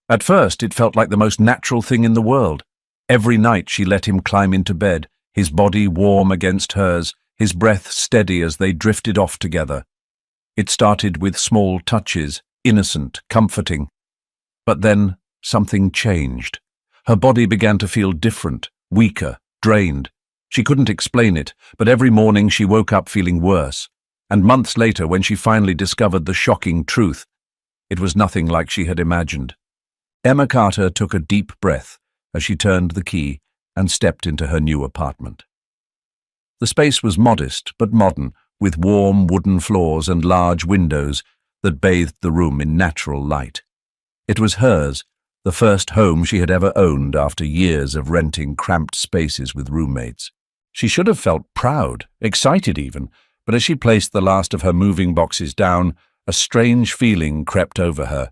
At first, it felt like the most natural thing in the world. Every night she let him climb into bed, his body warm against hers, his breath steady as they drifted off together. It started with small touches, innocent, comforting. But then something changed. Her body began to feel different, weaker, drained. She couldn't explain it, but every morning she woke up feeling worse. And months later, when she finally discovered the shocking truth, it was nothing like she had imagined. Emma Carter took a deep breath as she turned the key and stepped into her new apartment. The space was modest but modern, with warm wooden floors and large windows that bathed the room in natural light. It was hers, the first home she had ever owned after years of renting cramped spaces with roommates. She should have felt proud, excited even, but as she placed the last of her moving boxes down, a strange feeling crept over her.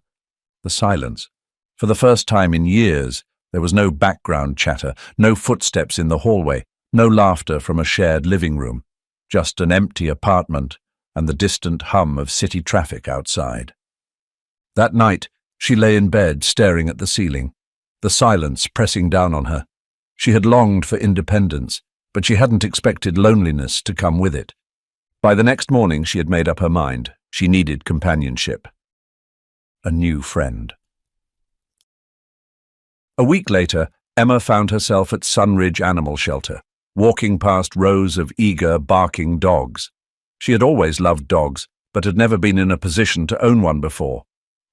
The silence. For the first time in years, there was no background chatter, no footsteps in the hallway, no laughter from a shared living room, just an empty apartment and the distant hum of city traffic outside. That night, she lay in bed staring at the ceiling, the silence pressing down on her. She had longed for independence, but she hadn't expected loneliness to come with it. By the next morning, she had made up her mind. She needed companionship. A new friend. A week later, Emma found herself at Sunridge Animal Shelter, walking past rows of eager, barking dogs. She had always loved dogs, but had never been in a position to own one before.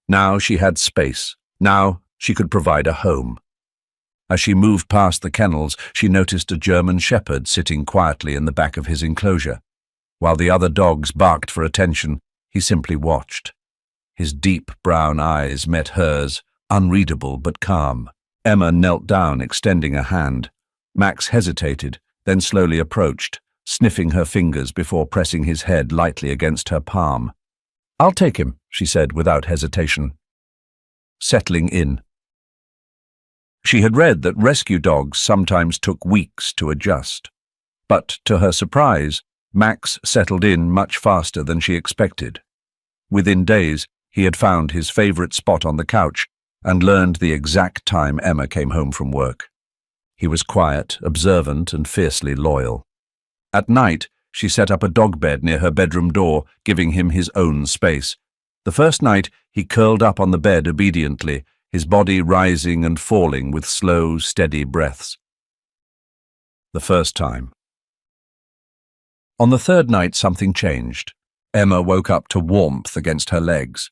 Now she had space. Now she could provide a home. As she moved past the kennels, she noticed a German shepherd sitting quietly in the back of his enclosure. While the other dogs barked for attention, he simply watched. His deep brown eyes met hers, unreadable but calm. Emma knelt down, extending a hand. Max hesitated, then slowly approached, sniffing her fingers before pressing his head lightly against her palm. "I'll take him," she said without hesitation. Settling in. She had read that rescue dogs sometimes took weeks to adjust. But to her surprise, Max settled in much faster than she expected. Within days, he had found his favorite spot on the couch and learned the exact time Emma came home from work. He was quiet, observant, and fiercely loyal. At night, she set up a dog bed near her bedroom door, giving him his own space. The first night, he curled up on the bed obediently, his body rising and falling with slow, steady breaths. The first time. On the third night, something changed. Emma woke up to warmth against her legs.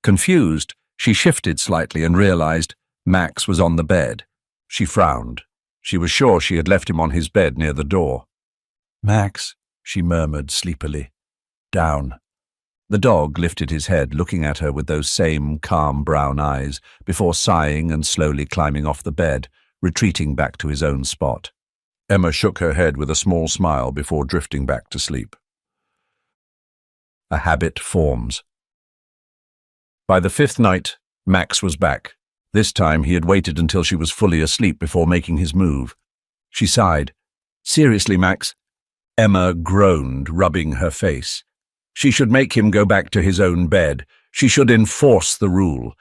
Confused, she shifted slightly and realized Max was on the bed. She frowned. She was sure she had left him on his bed near the door. "Max," she murmured sleepily. "Down." The dog lifted his head, looking at her with those same calm brown eyes, before sighing and slowly climbing off the bed, retreating back to his own spot. Emma shook her head with a small smile before drifting back to sleep. A habit forms. By the fifth night, Max was back. This time he had waited until she was fully asleep before making his move. She sighed. "Seriously, Max?" Emma groaned, rubbing her face. She should make him go back to his own bed. She should enforce the rule.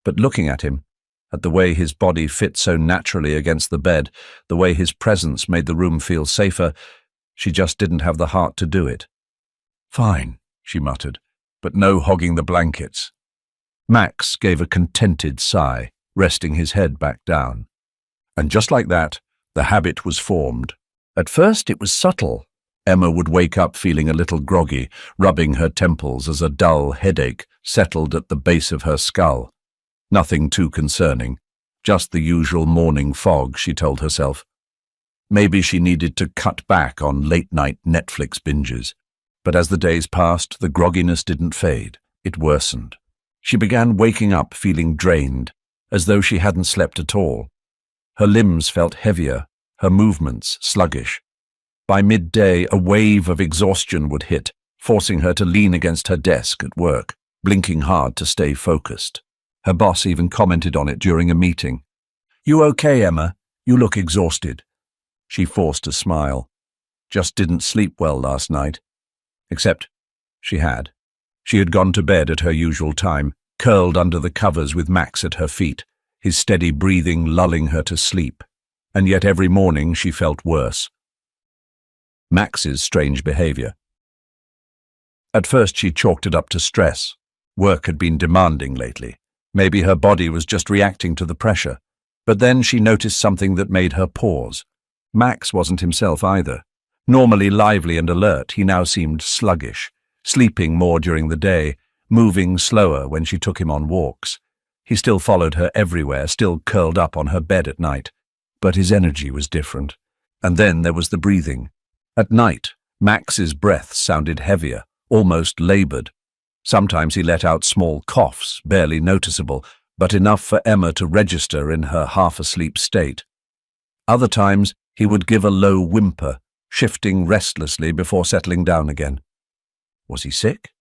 But looking at him, at the way his body fit so naturally against the bed, the way his presence made the room feel safer, she just didn't have the heart to do it. "Fine," she muttered, "but no hogging the blankets." Max gave a contented sigh, resting his head back down. And just like that, the habit was formed. At first it was subtle. Emma would wake up feeling a little groggy, rubbing her temples as a dull headache settled at the base of her skull. Nothing too concerning, just the usual morning fog, she told herself. Maybe she needed to cut back on late-night Netflix binges. But as the days passed, the grogginess didn't fade. It worsened. She began waking up feeling drained, as though she hadn't slept at all. Her limbs felt heavier, her movements sluggish. By midday, a wave of exhaustion would hit, forcing her to lean against her desk at work, blinking hard to stay focused. Her boss even commented on it during a meeting. "You okay, Emma? You look exhausted." She forced a smile. Just didn't sleep well last night. Except she had. She had gone to bed at her usual time, curled under the covers with Max at her feet, his steady breathing lulling her to sleep, and yet every morning she felt worse. Max's strange behavior. At first she chalked it up to stress. Work had been demanding lately. Maybe her body was just reacting to the pressure. But then she noticed something that made her pause. Max wasn't himself either. Normally lively and alert, he now seemed sluggish, sleeping more during the day, moving slower when she took him on walks. He still followed her everywhere, still curled up on her bed at night. But his energy was different. And then there was the breathing. At night, Max's breath sounded heavier, almost labored. Sometimes he let out small coughs, barely noticeable, but enough for Emma to register in her half-asleep state. Other times, he would give a low whimper, shifting restlessly before settling down again. Was he sick?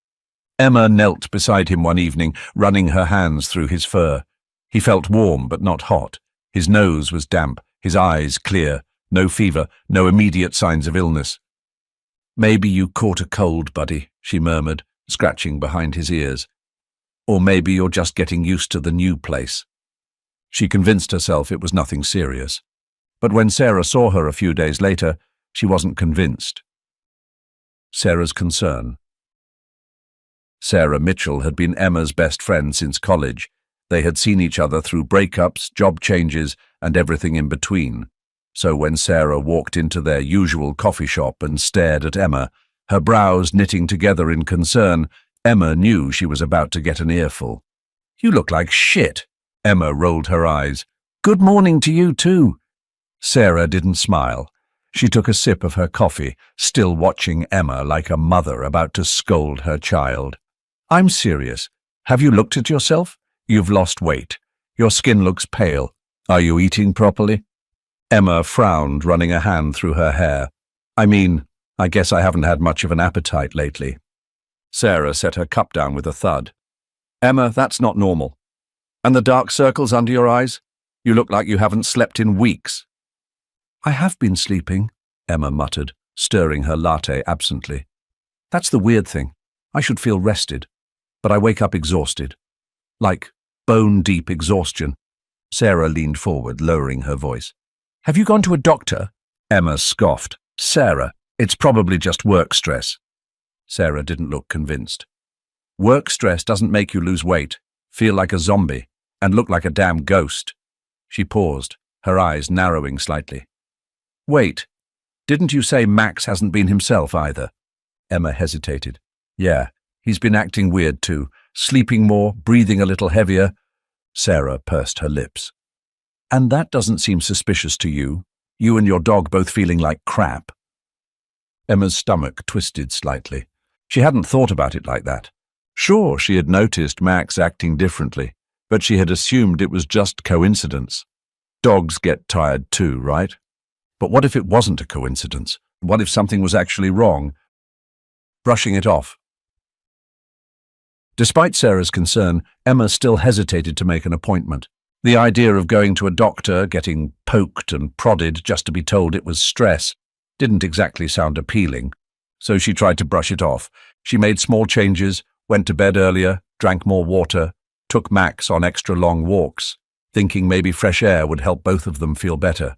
Emma knelt beside him one evening, running her hands through his fur. He felt warm but not hot. His nose was damp, his eyes clear, no fever, no immediate signs of illness. "Maybe you caught a cold, buddy," she murmured, scratching behind his ears. "Or maybe you're just getting used to the new place." She convinced herself it was nothing serious. But when Sarah saw her a few days later, she wasn't convinced. Sarah's concern. Sarah Mitchell had been Emma's best friend since college. They had seen each other through breakups, job changes, and everything in between. So when Sarah walked into their usual coffee shop and stared at Emma, her brows knitting together in concern, Emma knew she was about to get an earful. "You look like shit." Emma rolled her eyes. "Good morning to you too." Sarah didn't smile. She took a sip of her coffee, still watching Emma like a mother about to scold her child. "I'm serious. Have you looked at yourself? You've lost weight. Your skin looks pale. Are you eating properly?" Emma frowned, running a hand through her hair. I guess I haven't had much of an appetite lately." Sarah set her cup down with a thud. "Emma, that's not normal. And the dark circles under your eyes? You look like you haven't slept in weeks." "I have been sleeping," Emma muttered, stirring her latte absently. "That's the weird thing. I should feel rested, but I wake up exhausted. Like bone-deep exhaustion." Sarah leaned forward, lowering her voice. "Have you gone to a doctor?" Emma scoffed. "Sarah, it's probably just work stress." Sarah didn't look convinced. "Work stress doesn't make you lose weight, feel like a zombie, and look like a damn ghost." She paused, her eyes narrowing slightly. "Wait, didn't you say Max hasn't been himself either?" Emma hesitated. "Yeah, he's been acting weird too, sleeping more, breathing a little heavier." Sarah pursed her lips. "And that doesn't seem suspicious to you? You and your dog both feeling like crap?" Emma's stomach twisted slightly. She hadn't thought about it like that. Sure, she had noticed Max acting differently, but she had assumed it was just coincidence. Dogs get tired too, right? But what if it wasn't a coincidence? What if something was actually wrong? Brushing it off. Despite Sarah's concern, Emma still hesitated to make an appointment. The idea of going to a doctor, getting poked and prodded just to be told it was stress, didn't exactly sound appealing. So she tried to brush it off. She made small changes, went to bed earlier, drank more water, took Max on extra long walks, thinking maybe fresh air would help both of them feel better.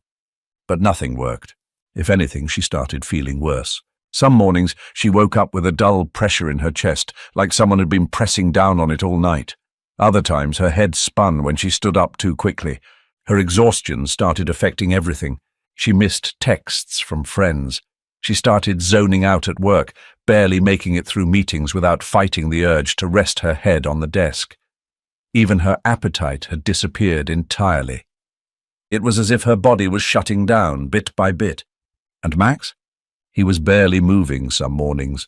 But nothing worked. If anything, she started feeling worse. Some mornings she woke up with a dull pressure in her chest, like someone had been pressing down on it all night. Other times her head spun when she stood up too quickly. Her exhaustion started affecting everything. She missed texts from friends. She started zoning out at work, barely making it through meetings without fighting the urge to rest her head on the desk. Even her appetite had disappeared entirely. It was as if her body was shutting down bit by bit. And Max? He was barely moving some mornings.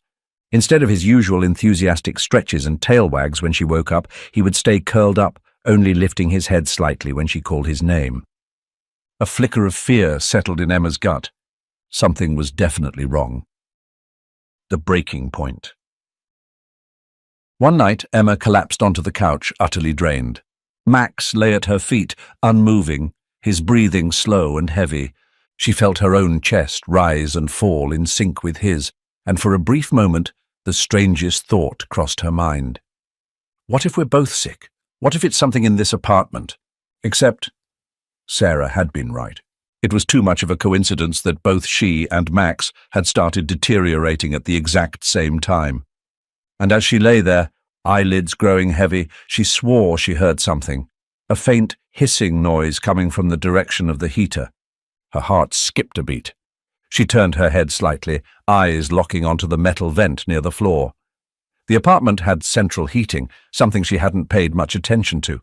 Instead of his usual enthusiastic stretches and tail wags when she woke up, he would stay curled up, only lifting his head slightly when she called his name. A flicker of fear settled in Emma's gut. Something was definitely wrong. The breaking point. One night, Emma collapsed onto the couch, utterly drained. Max lay at her feet, unmoving, his breathing slow and heavy. She felt her own chest rise and fall in sync with his, and for a brief moment, the strangest thought crossed her mind. What if we're both sick? What if it's something in this apartment? Except Sarah had been right. It was too much of a coincidence that both she and Max had started deteriorating at the exact same time. And as she lay there, eyelids growing heavy, she swore she heard something, a faint hissing noise coming from the direction of the heater. Her heart skipped a beat. She turned her head slightly, eyes locking onto the metal vent near the floor. The apartment had central heating, something she hadn't paid much attention to.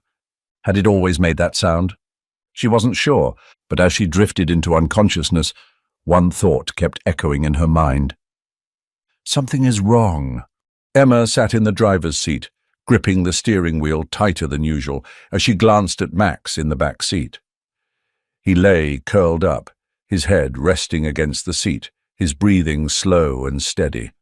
Had it always made that sound? She wasn't sure, but as she drifted into unconsciousness, one thought kept echoing in her mind. Something is wrong. Emma sat in the driver's seat, gripping the steering wheel tighter than usual as she glanced at Max in the back seat. He lay curled up, his head resting against the seat, his breathing slow and steady.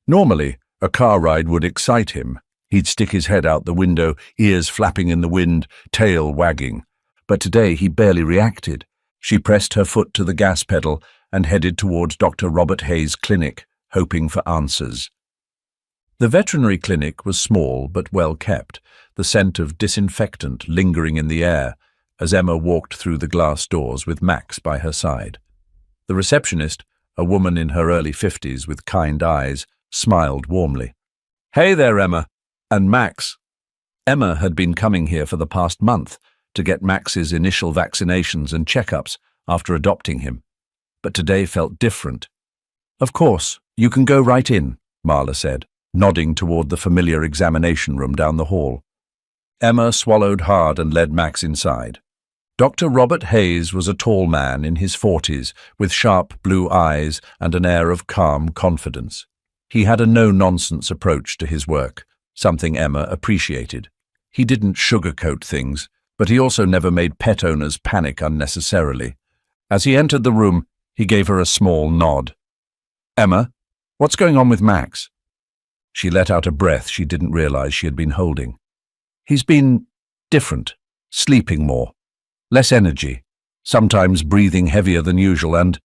Normally, a car ride would excite him. He'd stick his head out the window, ears flapping in the wind, tail wagging. But today he barely reacted. She pressed her foot to the gas pedal and headed towards Dr. Robert Hayes' clinic, hoping for answers. The veterinary clinic was small but well kept, the scent of disinfectant lingering in the air as Emma walked through the glass doors with Max by her side. The receptionist, a woman in her early 50s with kind eyes, smiled warmly. "Hey there, Emma." And Max. Emma had been coming here for the past month to get Max's initial vaccinations and checkups after adopting him. But today felt different. "Of course, you can go right in," Marla said, nodding toward the familiar examination room down the hall. Emma swallowed hard and led Max inside. Dr. Robert Hayes was a tall man in his 40s with sharp blue eyes and an air of calm confidence. He had a no-nonsense approach to his work, something Emma appreciated. He didn't sugarcoat things, but he also never made pet owners panic unnecessarily. As he entered the room, he gave her a small nod. "Emma, what's going on with Max?" She let out a breath she didn't realize she had been holding. "He's been different, sleeping more, less energy, sometimes breathing heavier than usual, and,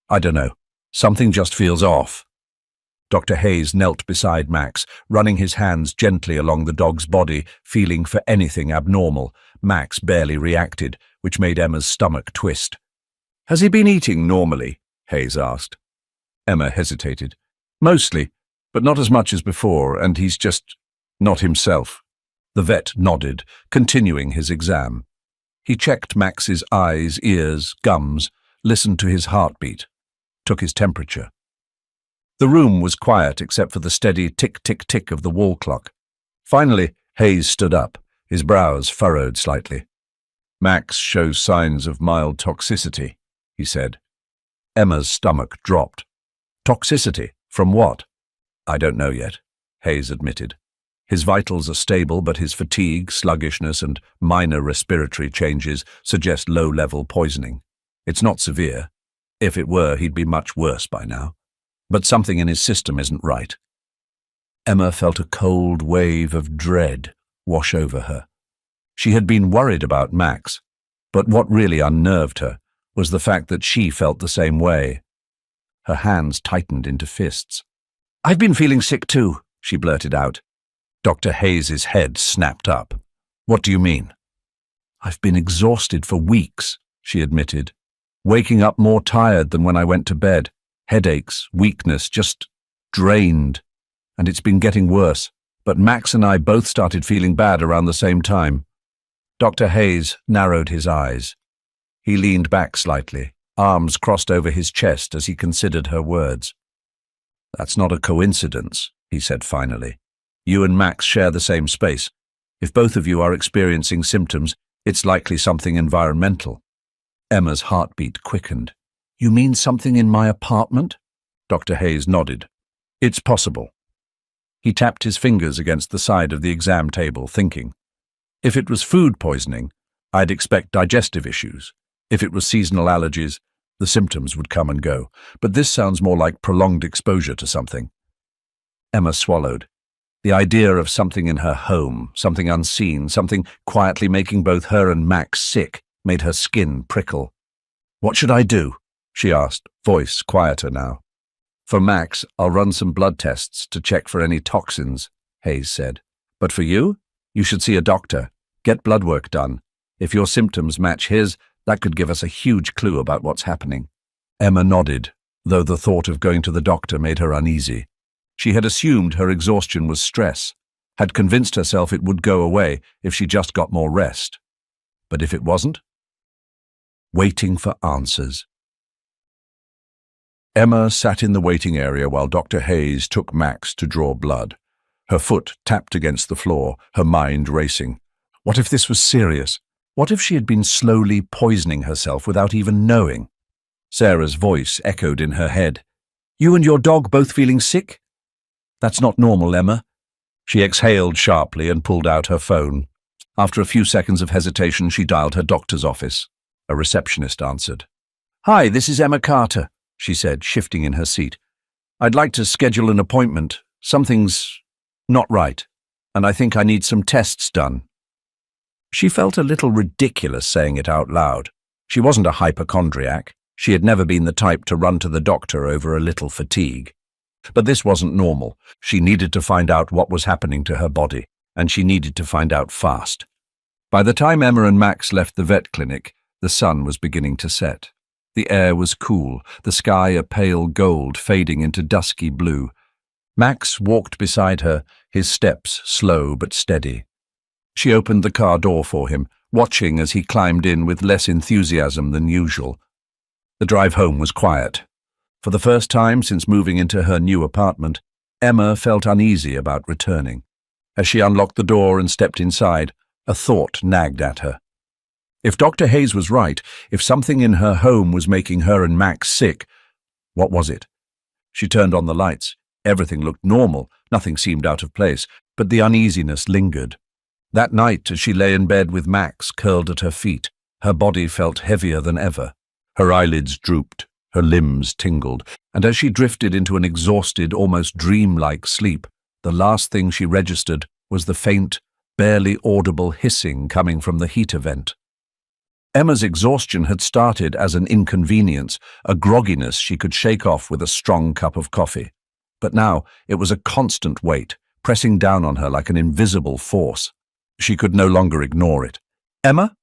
I don't know, something just feels off." Dr. Hayes knelt beside Max, running his hands gently along the dog's body, feeling for anything abnormal. Max barely reacted, which made Emma's stomach twist. "Has he been eating normally?" Hayes asked. Emma hesitated. "Mostly, but not as much as before, and he's just not himself." The vet nodded, continuing his exam. He checked Max's eyes, ears, gums, listened to his heartbeat, took his temperature. The room was quiet except for the steady tick-tick-tick of the wall clock. Finally, Hayes stood up, his brows furrowed slightly. "Max shows signs of mild toxicity," he said. Emma's stomach dropped. "Toxicity? From what?" "I don't know yet," Hayes admitted. "His vitals are stable, but his fatigue, sluggishness, and minor respiratory changes suggest low-level poisoning. It's not severe. If it were, he'd be much worse by now. But something in his system isn't right." Emma felt a cold wave of dread wash over her. She had been worried about Max, but what really unnerved her was the fact that she felt the same way. Her hands tightened into fists. "I've been feeling sick too," she blurted out. Dr. Hayes's head snapped up. "What do you mean?" "I've been exhausted for weeks," she admitted, "waking up more tired than when I went to bed. Headaches, weakness, just drained. And it's been getting worse, but Max and I both started feeling bad around the same time." Dr. Hayes narrowed his eyes. He leaned back slightly, arms crossed over his chest as he considered her words. "That's not a coincidence," he said finally. "You and Max share the same space. If both of you are experiencing symptoms, it's likely something environmental." Emma's heartbeat quickened. "You mean something in my apartment?" Dr. Hayes nodded. "It's possible." He tapped his fingers against the side of the exam table, thinking. "If it was food poisoning, I'd expect digestive issues. If it was seasonal allergies, the symptoms would come and go. But this sounds more like prolonged exposure to something." Emma swallowed. The idea of something in her home, something unseen, something quietly making both her and Max sick, made her skin prickle. "What should I do?" she asked, voice quieter now. "For Max, I'll run some blood tests to check for any toxins," Hayes said. "But for you, you should see a doctor. Get blood work done. If your symptoms match his, that could give us a huge clue about what's happening." Emma nodded, though the thought of going to the doctor made her uneasy. She had assumed her exhaustion was stress, had convinced herself it would go away if she just got more rest. But if it wasn't? Waiting for answers. Emma sat in the waiting area while Dr. Hayes took Max to draw blood. Her foot tapped against the floor, her mind racing. What if this was serious? What if she had been slowly poisoning herself without even knowing? Sarah's voice echoed in her head. "You and your dog both feeling sick?" "That's not normal, Emma." She exhaled sharply and pulled out her phone. After a few seconds of hesitation, she dialed her doctor's office. A receptionist answered. "Hi, this is Emma Carter," she said, shifting in her seat. "I'd like to schedule an appointment. Something's not right, and I think I need some tests done." She felt a little ridiculous saying it out loud. She wasn't a hypochondriac. She had never been the type to run to the doctor over a little fatigue. But this wasn't normal. She needed to find out what was happening to her body, and she needed to find out fast. By the time Emma and Max left the vet clinic, the sun was beginning to set. The air was cool, the sky a pale gold fading into dusky blue. Max walked beside her, his steps slow but steady. She opened the car door for him, watching as he climbed in with less enthusiasm than usual. The drive home was quiet. For the first time since moving into her new apartment, Emma felt uneasy about returning. As she unlocked the door and stepped inside, a thought nagged at her. If Dr. Hayes was right, if something in her home was making her and Max sick, what was it? She turned on the lights. Everything looked normal, nothing seemed out of place, but the uneasiness lingered. That night, as she lay in bed with Max curled at her feet, her body felt heavier than ever. Her eyelids drooped, her limbs tingled, and as she drifted into an exhausted, almost dreamlike sleep, the last thing she registered was the faint, barely audible hissing coming from the heater vent. Emma's exhaustion had started as an inconvenience, a grogginess she could shake off with a strong cup of coffee. But now it was a constant weight, pressing down on her like an invisible force. She could no longer ignore it. "Emma?"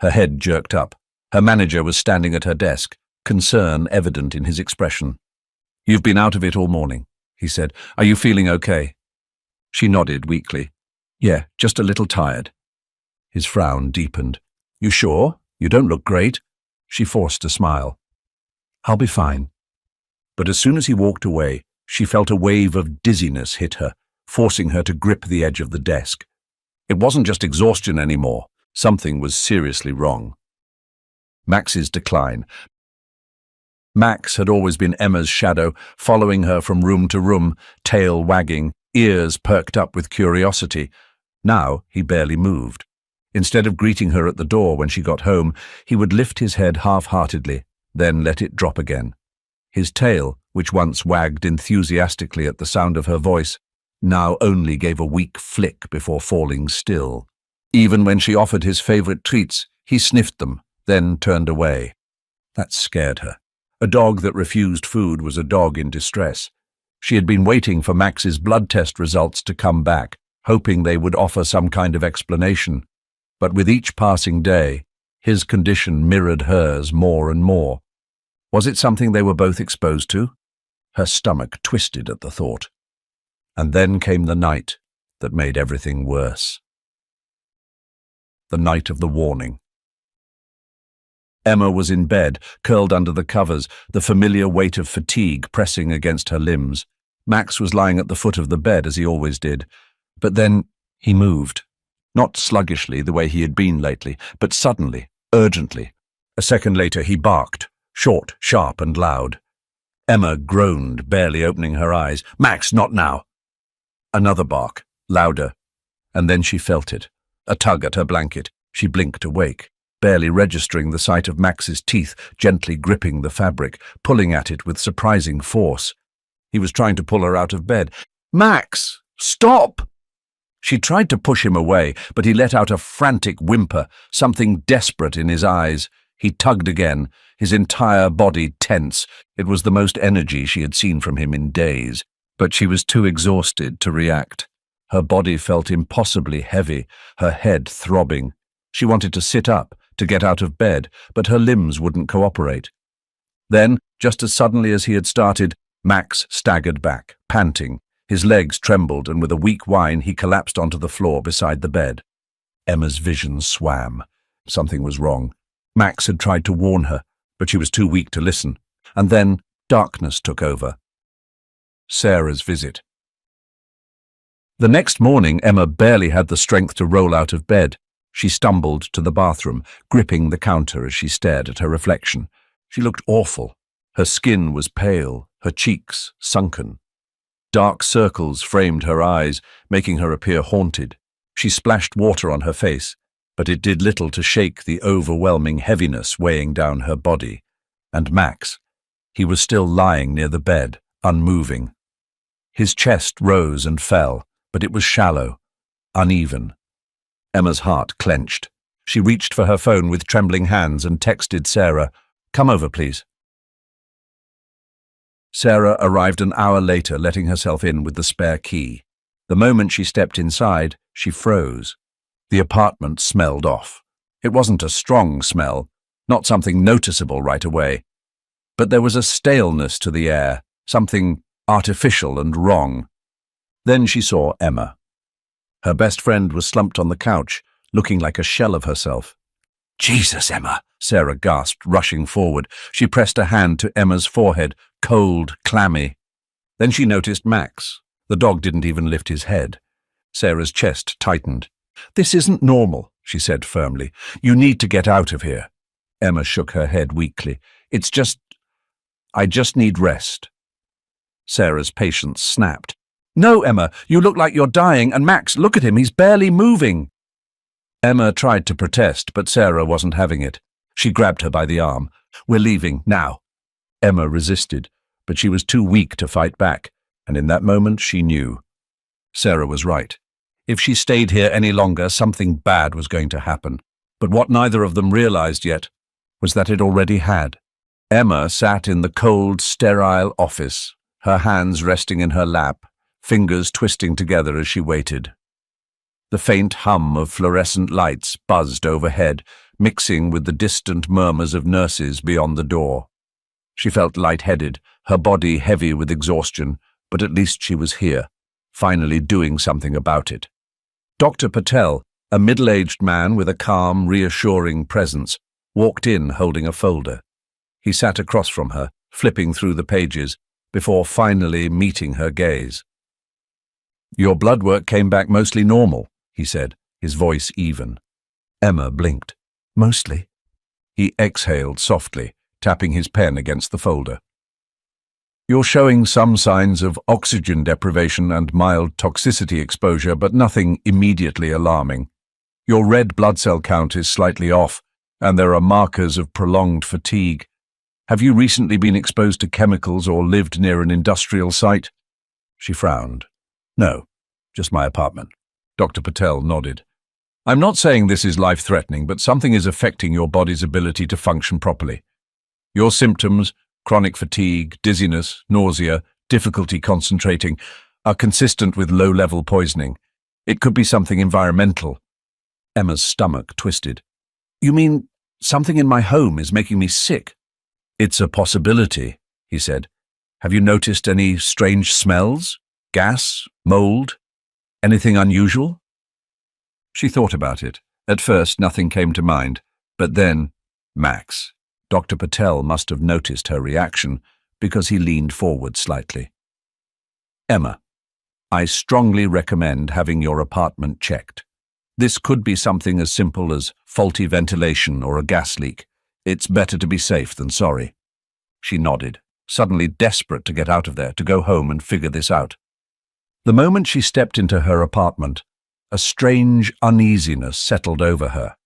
Her head jerked up. Her manager was standing at her desk, concern evident in his expression. "You've been out of it all morning," he said. "Are you feeling okay?" She nodded weakly. "Yeah, just a little tired." His frown deepened. "You sure? You don't look great." She forced a smile. "I'll be fine." But as soon as he walked away, she felt a wave of dizziness hit her, forcing her to grip the edge of the desk. It wasn't just exhaustion anymore. Something was seriously wrong. Max's decline. Max had always been Emma's shadow, following her from room to room, tail wagging, ears perked up with curiosity. Now he barely moved. Instead of greeting her at the door when she got home, he would lift his head half-heartedly, then let it drop again. His tail, which once wagged enthusiastically at the sound of her voice, now only gave a weak flick before falling still. Even when she offered his favorite treats, he sniffed them, then turned away. That scared her. A dog that refused food was a dog in distress. She had been waiting for Max's blood test results to come back, hoping they would offer some kind of explanation. But with each passing day, his condition mirrored hers more and more. Was it something they were both exposed to? Her stomach twisted at the thought. And then came the night that made everything worse. The night of the warning. Emma was in bed, curled under the covers, the familiar weight of fatigue pressing against her limbs. Max was lying at the foot of the bed as he always did. But then he moved. Not sluggishly the way he had been lately, but suddenly, urgently. A second later he barked, short, sharp and loud. Emma groaned, barely opening her eyes. "Max, not now!" Another bark, louder, and then she felt it. A tug at her blanket. She blinked awake, barely registering the sight of Max's teeth gently gripping the fabric, pulling at it with surprising force. He was trying to pull her out of bed. "Max, stop!" She tried to push him away, but he let out a frantic whimper, something desperate in his eyes. He tugged again, his entire body tense. It was the most energy she had seen from him in days, but she was too exhausted to react. Her body felt impossibly heavy, her head throbbing. She wanted to sit up, to get out of bed, but her limbs wouldn't cooperate. Then, just as suddenly as he had started, Max staggered back, panting. His legs trembled, and with a weak whine he collapsed onto the floor beside the bed. Emma's vision swam. Something was wrong. Max had tried to warn her, but she was too weak to listen. And then darkness took over. Sarah's visit. The next morning, Emma barely had the strength to roll out of bed. She stumbled to the bathroom, gripping the counter as she stared at her reflection. She looked awful. Her skin was pale, her cheeks sunken. Dark circles framed her eyes, making her appear haunted. She splashed water on her face, but it did little to shake the overwhelming heaviness weighing down her body. And Max, he was still lying near the bed, unmoving. His chest rose and fell, but it was shallow, uneven. Emma's heart clenched. She reached for her phone with trembling hands and texted Sarah, "Come over, please." Sarah arrived an hour later, letting herself in with the spare key. The moment she stepped inside, she froze. The apartment smelled off. It wasn't a strong smell, not something noticeable right away. But there was a staleness to the air, something artificial and wrong. Then she saw Emma. Her best friend was slumped on the couch, looking like a shell of herself. "Jesus, Emma!" Sarah gasped, rushing forward. She pressed a hand to Emma's forehead, cold, clammy. Then she noticed Max. The dog didn't even lift his head. Sarah's chest tightened. "This isn't normal," she said firmly. "You need to get out of here." Emma shook her head weakly. I just need rest." Sarah's patience snapped. "No, Emma, you look like you're dying, and Max, look at him, he's barely moving." Emma tried to protest, but Sarah wasn't having it. She grabbed her by the arm. "We're leaving, now." Emma resisted, but she was too weak to fight back, and in that moment she knew. Sarah was right. If she stayed here any longer, something bad was going to happen. But what neither of them realized yet was that it already had. Emma sat in the cold, sterile office, her hands resting in her lap, fingers twisting together as she waited. The faint hum of fluorescent lights buzzed overhead, mixing with the distant murmurs of nurses beyond the door. She felt lightheaded, her body heavy with exhaustion, but at least she was here, finally doing something about it. Dr. Patel, a middle-aged man with a calm, reassuring presence, walked in holding a folder. He sat across from her, flipping through the pages, before finally meeting her gaze. "Your blood work came back mostly normal," he said, his voice even. Emma blinked. "Mostly?" He exhaled softly, tapping his pen against the folder. "You're showing some signs of oxygen deprivation and mild toxicity exposure, but nothing immediately alarming. Your red blood cell count is slightly off, and there are markers of prolonged fatigue. Have you recently been exposed to chemicals or lived near an industrial site?" She frowned. "No, just my apartment." Dr. Patel nodded. "I'm not saying this is life-threatening, but something is affecting your body's ability to function properly. Your symptoms, chronic fatigue, dizziness, nausea, difficulty concentrating, are consistent with low-level poisoning. It could be something environmental." Emma's stomach twisted. "You mean something in my home is making me sick?" "It's a possibility," he said. "Have you noticed any strange smells? Gas? Mold? Anything unusual?" She thought about it. At first, nothing came to mind, but then, Max. Dr. Patel must have noticed her reaction because he leaned forward slightly. "Emma, I strongly recommend having your apartment checked. This could be something as simple as faulty ventilation or a gas leak. It's better to be safe than sorry." She nodded, suddenly desperate to get out of there, to go home and figure this out. The moment she stepped into her apartment, a strange uneasiness settled over her.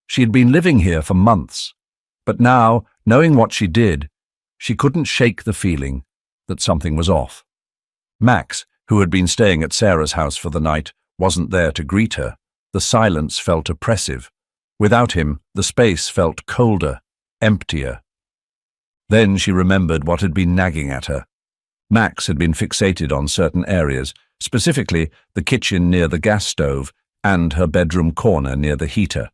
She had been living here for months, but now, knowing what she did, she couldn't shake the feeling that something was off. Max, who had been staying at Sarah's house for the night, wasn't there to greet her. The silence felt oppressive. Without him, the space felt colder, emptier. Then she remembered what had been nagging at her. Max had been fixated on certain areas, specifically the kitchen near the gas stove and her bedroom corner near the heater.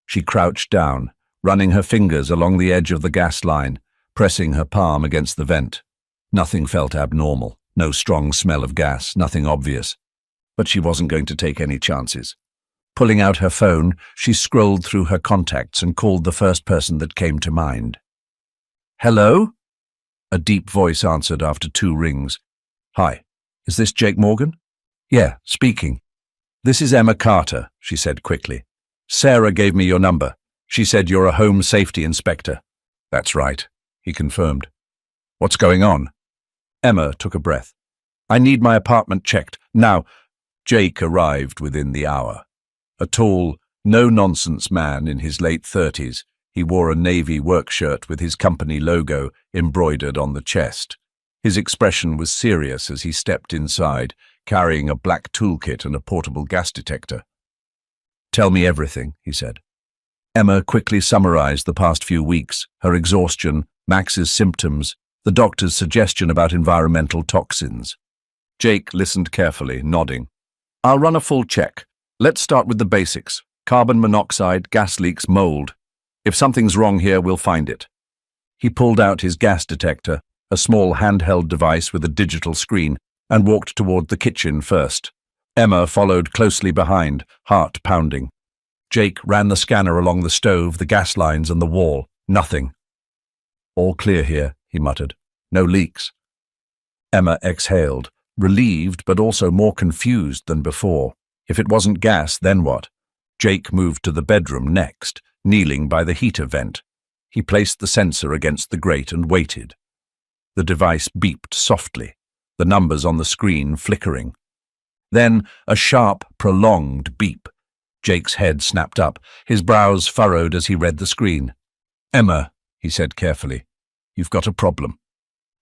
She crouched down, running her fingers along the edge of the gas line, pressing her palm against the vent. Nothing felt abnormal, no strong smell of gas, nothing obvious. But she wasn't going to take any chances. Pulling out her phone, she scrolled through her contacts and called the first person that came to mind. "Hello?" A deep voice answered after 2 rings. "Hi, is this Jake Morgan?" "Yeah, speaking." "This is Emma Carter," she said quickly. "Sarah gave me your number. She said you're a home safety inspector." "That's right," he confirmed. "What's going on?" Emma took a breath. "I need my apartment checked, now." Jake arrived within the hour. A tall, no-nonsense man in his late 30s, he wore a navy work shirt with his company logo embroidered on the chest. His expression was serious as he stepped inside, carrying a black toolkit and a portable gas detector. "Tell me everything," he said. Emma quickly summarized the past few weeks, her exhaustion, Max's symptoms, the doctor's suggestion about environmental toxins. Jake listened carefully, nodding. "I'll run a full check. Let's start with the basics. Carbon monoxide, gas leaks, mold. If something's wrong here, we'll find it." He pulled out his gas detector, a small handheld device with a digital screen, and walked toward the kitchen first. Emma followed closely behind, heart pounding. Jake ran the scanner along the stove, the gas lines, and the wall. Nothing. "All clear here," he muttered. "No leaks." Emma exhaled, relieved but also more confused than before. If it wasn't gas, then what? Jake moved to the bedroom next, kneeling by the heater vent. He placed the sensor against the grate and waited. The device beeped softly, the numbers on the screen flickering. Then a sharp, prolonged beep. Jake's head snapped up, his brows furrowed as he read the screen. "Emma," he said carefully, "you've got a problem."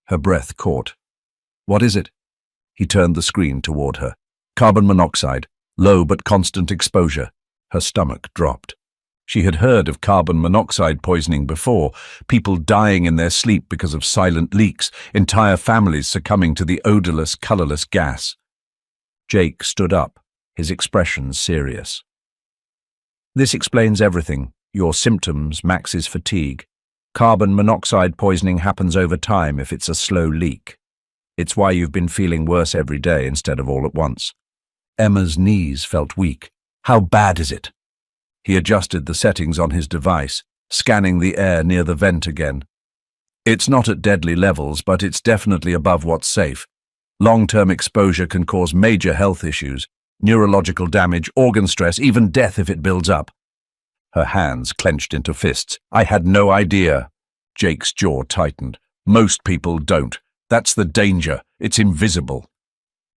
Her breath caught. "What is it?" He turned the screen toward her. "Carbon monoxide, low but constant exposure." Her stomach dropped. She had heard of carbon monoxide poisoning before, people dying in their sleep because of silent leaks, entire families succumbing to the odorless, colorless gas. Jake stood up, his expression serious. "This explains everything. Your symptoms, Max's fatigue. Carbon monoxide poisoning happens over time if it's a slow leak. It's why you've been feeling worse every day instead of all at once." Emma's knees felt weak. "How bad is it?" He adjusted the settings on his device, scanning the air near the vent again. "It's not at deadly levels, but it's definitely above what's safe. Long-term exposure can cause major health issues, neurological damage, organ stress, even death if it builds up." Her hands clenched into fists. "I had no idea." Jake's jaw tightened. "Most people don't. That's the danger. It's invisible."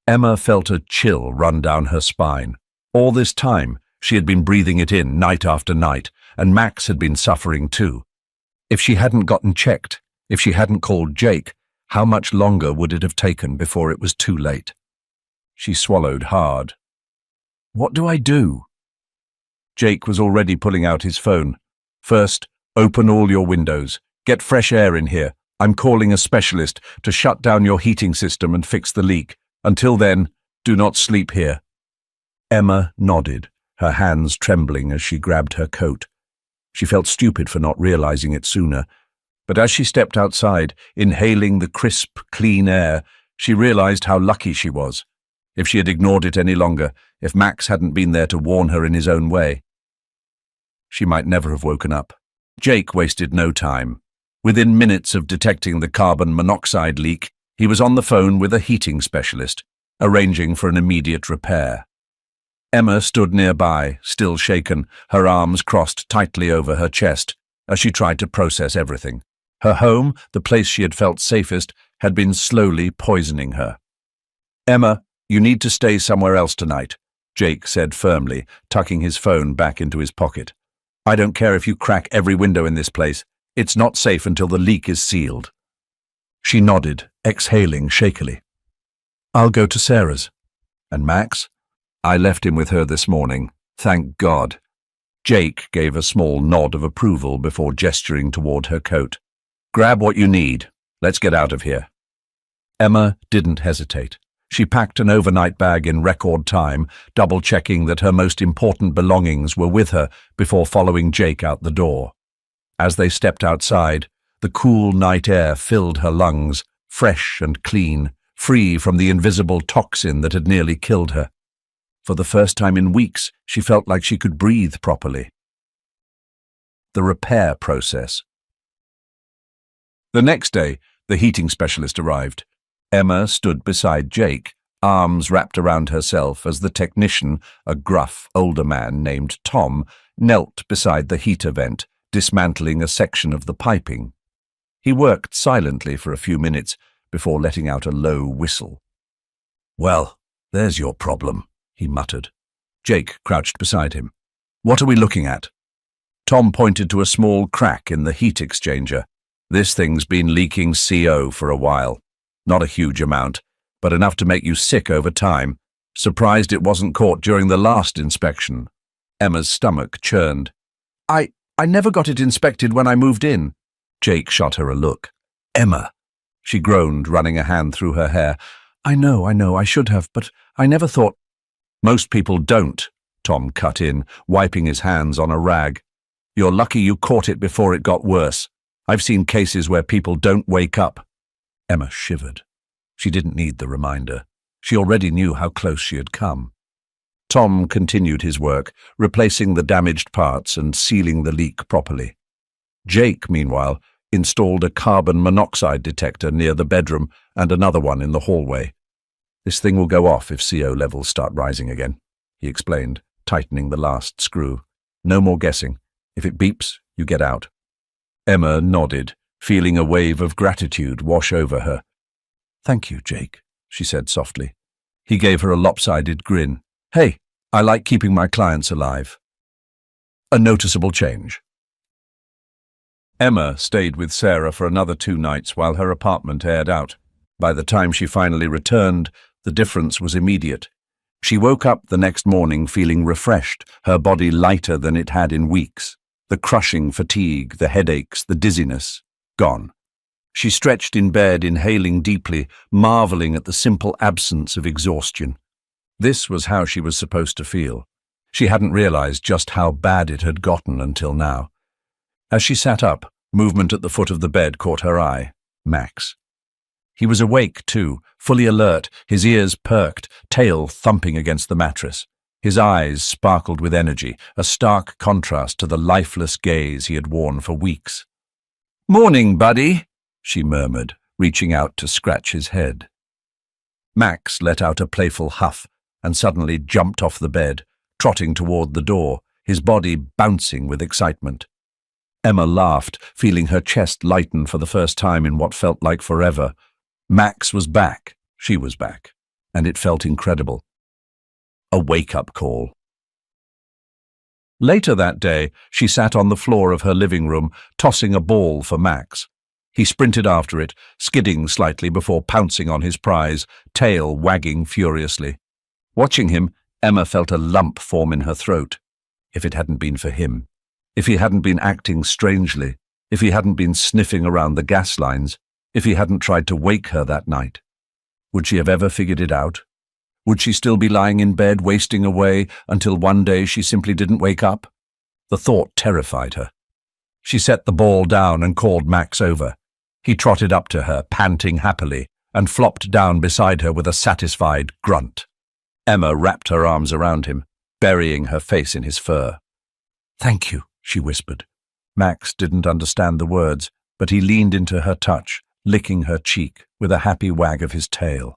Emma felt a chill run down her spine. All this time, she had been breathing it in night after night, and Max had been suffering too. If she hadn't gotten checked, if she hadn't called Jake, how much longer would it have taken before it was too late? She swallowed hard. "What do I do?" Jake was already pulling out his phone. "First, open all your windows. Get fresh air in here. I'm calling a specialist to shut down your heating system and fix the leak. Until then, do not sleep here." Emma nodded, her hands trembling as she grabbed her coat. She felt stupid for not realizing it sooner, but as she stepped outside, inhaling the crisp, clean air, she realized how lucky she was. If she had ignored it any longer, if Max hadn't been there to warn her in his own way, she might never have woken up. Jake wasted no time. Within minutes of detecting the carbon monoxide leak, he was on the phone with a heating specialist, arranging for an immediate repair. Emma stood nearby, still shaken, her arms crossed tightly over her chest, as she tried to process everything. Her home, the place she had felt safest, had been slowly poisoning her. "Emma, you need to stay somewhere else tonight," Jake said firmly, tucking his phone back into his pocket. "I don't care if you crack every window in this place. It's not safe until the leak is sealed." She nodded, exhaling shakily. "I'll go to Sarah's." "And Max?" "I left him with her this morning. Thank God." Jake gave a small nod of approval before gesturing toward her coat. "Grab what you need. Let's get out of here." Emma didn't hesitate. She packed an overnight bag in record time, double-checking that her most important belongings were with her before following Jake out the door. As they stepped outside, the cool night air filled her lungs, fresh and clean, free from the invisible toxin that had nearly killed her. For the first time in weeks, she felt like she could breathe properly. The repair process. The next day, the heating specialist arrived. Emma stood beside Jake, arms wrapped around herself as the technician, a gruff, older man named Tom, knelt beside the heater vent, dismantling a section of the piping. He worked silently for a few minutes before letting out a low whistle. "Well, there's your problem," he muttered. Jake crouched beside him. "What are we looking at?" Tom pointed to a small crack in the heat exchanger. "This thing's been leaking CO for a while. Not a huge amount, but enough to make you sick over time. Surprised it wasn't caught during the last inspection." Emma's stomach churned. I never got it inspected when I moved in." Jake shot her a look. "Emma," she groaned, running a hand through her hair. I know, I should have, but I never thought—" "Most people don't," Tom cut in, wiping his hands on a rag. "You're lucky you caught it before it got worse. I've seen cases where people don't wake up." Emma shivered. She didn't need the reminder. She already knew how close she had come. Tom continued his work, replacing the damaged parts and sealing the leak properly. Jake, meanwhile, installed a carbon monoxide detector near the bedroom and another one in the hallway. "This thing will go off if CO levels start rising again," he explained, tightening the last screw. "No more guessing. If it beeps, you get out." Emma nodded, feeling a wave of gratitude wash over her. "Thank you, Jake," she said softly. He gave her a lopsided grin. "Hey, I like keeping my clients alive." A noticeable change. Emma stayed with Sarah for another 2 nights while her apartment aired out. By the time she finally returned, the difference was immediate. She woke up the next morning feeling refreshed, her body lighter than it had in weeks. The crushing fatigue, the headaches, the dizziness, gone. She stretched in bed, inhaling deeply, marveling at the simple absence of exhaustion. This was how she was supposed to feel. She hadn't realized just how bad it had gotten until now. As she sat up, movement at the foot of the bed caught her eye. Max. He was awake, too, fully alert, his ears perked, tail thumping against the mattress. His eyes sparkled with energy, a stark contrast to the lifeless gaze he had worn for weeks. "Morning, buddy," she murmured, reaching out to scratch his head. Max let out a playful huff and suddenly jumped off the bed, trotting toward the door, his body bouncing with excitement. Emma laughed, feeling her chest lighten for the first time in what felt like forever. Max was back, she was back, and it felt incredible. A wake-up call. Later that day, she sat on the floor of her living room, tossing a ball for Max. He sprinted after it, skidding slightly before pouncing on his prize, tail wagging furiously. Watching him, Emma felt a lump form in her throat. If it hadn't been for him, if he hadn't been acting strangely, if he hadn't been sniffing around the gas lines, if he hadn't tried to wake her that night, would she have ever figured it out? Would she still be lying in bed, wasting away, until one day she simply didn't wake up? The thought terrified her. She set the ball down and called Max over. He trotted up to her, panting happily, and flopped down beside her with a satisfied grunt. Emma wrapped her arms around him, burying her face in his fur. "Thank you," she whispered. Max didn't understand the words, but he leaned into her touch, licking her cheek with a happy wag of his tail.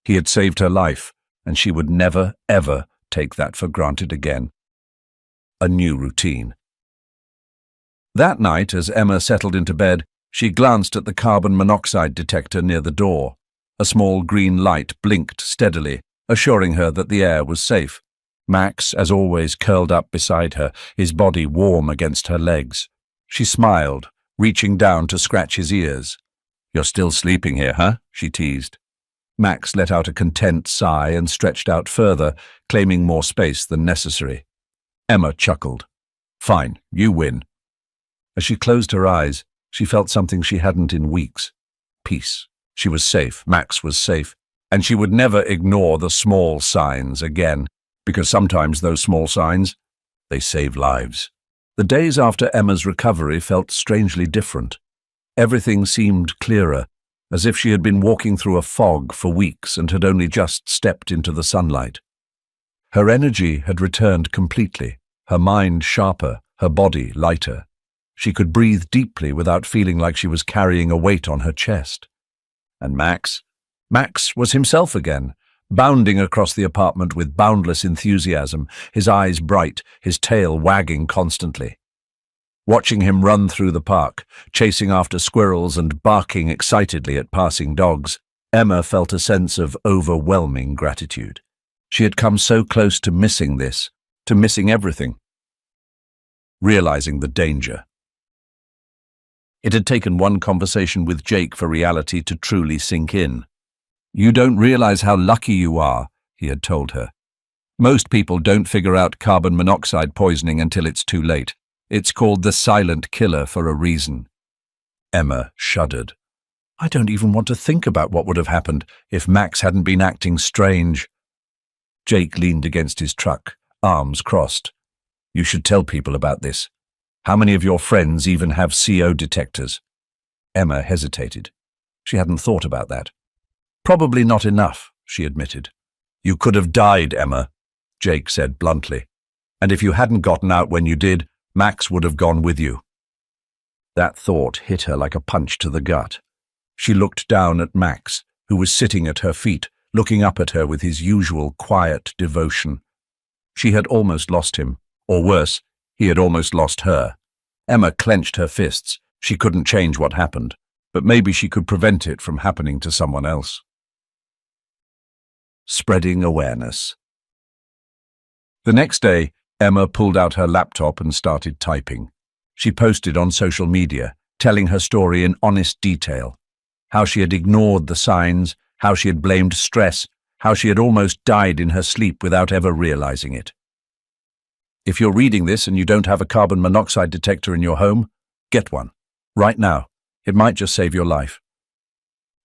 He had saved her life, and she would never, ever take that for granted again. A new routine. That night, as Emma settled into bed, she glanced at the carbon monoxide detector near the door. A small green light blinked steadily, assuring her that the air was safe. Max, as always, curled up beside her, his body warm against her legs. She smiled, reaching down to scratch his ears. "You're still sleeping here, huh?" she teased. Max let out a content sigh and stretched out further, claiming more space than necessary. Emma chuckled. "Fine, you win." As she closed her eyes, she felt something she hadn't in weeks. Peace. She was safe. Max was safe. And she would never ignore the small signs again, because sometimes those small signs, they save lives. The days after Emma's recovery felt strangely different. Everything seemed clearer, as if she had been walking through a fog for weeks and had only just stepped into the sunlight. Her energy had returned completely, her mind sharper, her body lighter. She could breathe deeply without feeling like she was carrying a weight on her chest. And Max was himself again, bounding across the apartment with boundless enthusiasm, his eyes bright, his tail wagging constantly. Watching him run through the park, chasing after squirrels and barking excitedly at passing dogs, Emma felt a sense of overwhelming gratitude. She had come so close to missing this, to missing everything. Realizing the danger. It had taken one conversation with Jake for reality to truly sink in. "You don't realize how lucky you are," he had told her. "Most people don't figure out carbon monoxide poisoning until it's too late. It's called the silent killer for a reason." Emma shuddered. "I don't even want to think about what would have happened if Max hadn't been acting strange." Jake leaned against his truck, arms crossed. "You should tell people about this. How many of your friends even have CO detectors?" Emma hesitated. She hadn't thought about that. "Probably not enough," she admitted. "You could have died, Emma," Jake said bluntly. "And if you hadn't gotten out when you did, Max would have gone with you." That thought hit her like a punch to the gut. She looked down at Max, who was sitting at her feet, looking up at her with his usual quiet devotion. She had almost lost him, or worse, he had almost lost her. Emma clenched her fists. She couldn't change what happened, but maybe she could prevent it from happening to someone else. Spreading awareness. The next day, Emma pulled out her laptop and started typing. She posted on social media, telling her story in honest detail. How she had ignored the signs, how she had blamed stress, how she had almost died in her sleep without ever realizing it. If you're reading this and you don't have a carbon monoxide detector in your home, get one. Right now. It might just save your life.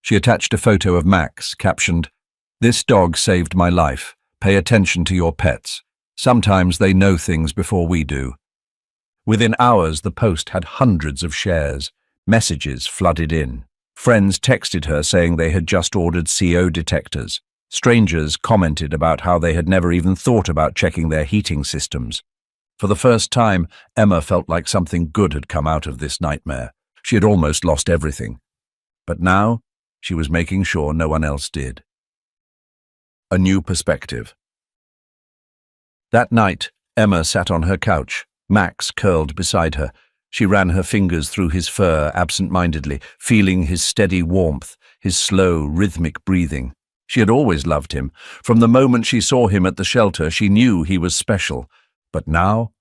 She attached a photo of Max, captioned, "This dog saved my life. Pay attention to your pets. Sometimes they know things before we do." Within hours, the post had hundreds of shares. Messages flooded in. Friends texted her saying they had just ordered CO detectors. Strangers commented about how they had never even thought about checking their heating systems. For the first time, Emma felt like something good had come out of this nightmare. She had almost lost everything. But now, she was making sure no one else did. A new perspective. That night, Emma sat on her couch, Max curled beside her. She ran her fingers through his fur absent-mindedly, feeling his steady warmth, his slow, rhythmic breathing. She had always loved him. From the moment she saw him at the shelter, she knew he was special. But now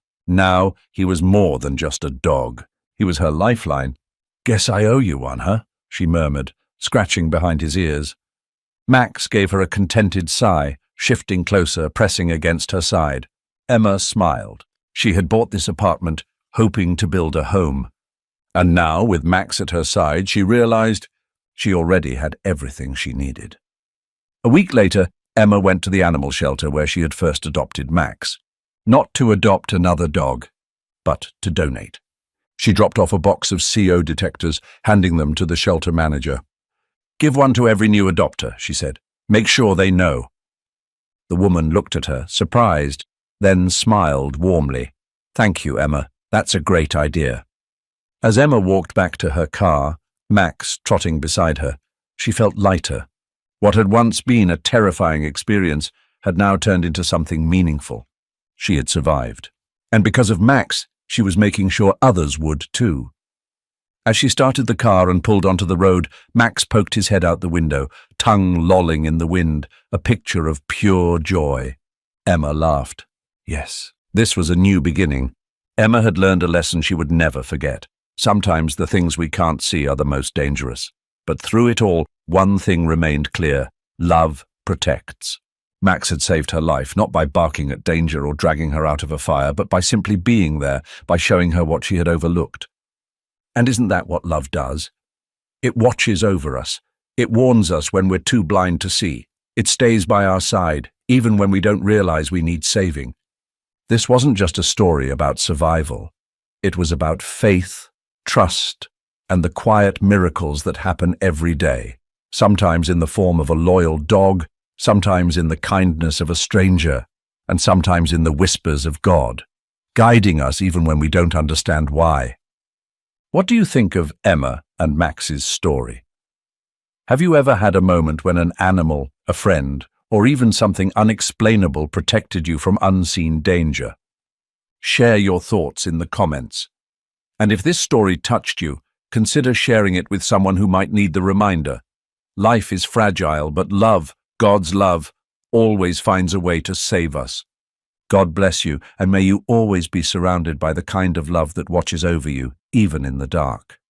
he was more than just a dog. He was her lifeline. "Guess I owe you one, huh?" she murmured, scratching behind his ears. Max gave her a contented sigh, shifting closer, pressing against her side. Emma smiled. She had bought this apartment, hoping to build a home. And now, with Max at her side, she realized she already had everything she needed. A week later, Emma went to the animal shelter where she had first adopted Max. Not to adopt another dog, but to donate. She dropped off a box of CO detectors, handing them to the shelter manager. "Give one to every new adopter," she said. "Make sure they know." The woman looked at her, surprised, then smiled warmly. "Thank you, Emma. That's a great idea." As Emma walked back to her car, Max trotting beside her, she felt lighter. What had once been a terrifying experience had now turned into something meaningful. She had survived. And because of Max, she was making sure others would too. As she started the car and pulled onto the road, Max poked his head out the window, tongue lolling in the wind, a picture of pure joy. Emma laughed. Yes, this was a new beginning. Emma had learned a lesson she would never forget. Sometimes the things we can't see are the most dangerous. But through it all, one thing remained clear. Love protects. Max had saved her life, not by barking at danger or dragging her out of a fire, but by simply being there, by showing her what she had overlooked. And isn't that what love does? It watches over us. It warns us when we're too blind to see. It stays by our side, even when we don't realize we need saving. This wasn't just a story about survival. It was about faith, trust, and the quiet miracles that happen every day, sometimes in the form of a loyal dog, sometimes in the kindness of a stranger, and sometimes in the whispers of God, guiding us even when we don't understand why. What do you think of Emma and Max's story? Have you ever had a moment when an animal, a friend, or even something unexplainable protected you from unseen danger? Share your thoughts in the comments. And if this story touched you, consider sharing it with someone who might need the reminder. Life is fragile, but love, God's love, always finds a way to save us. God bless you, and may you always be surrounded by the kind of love that watches over you, even in the dark.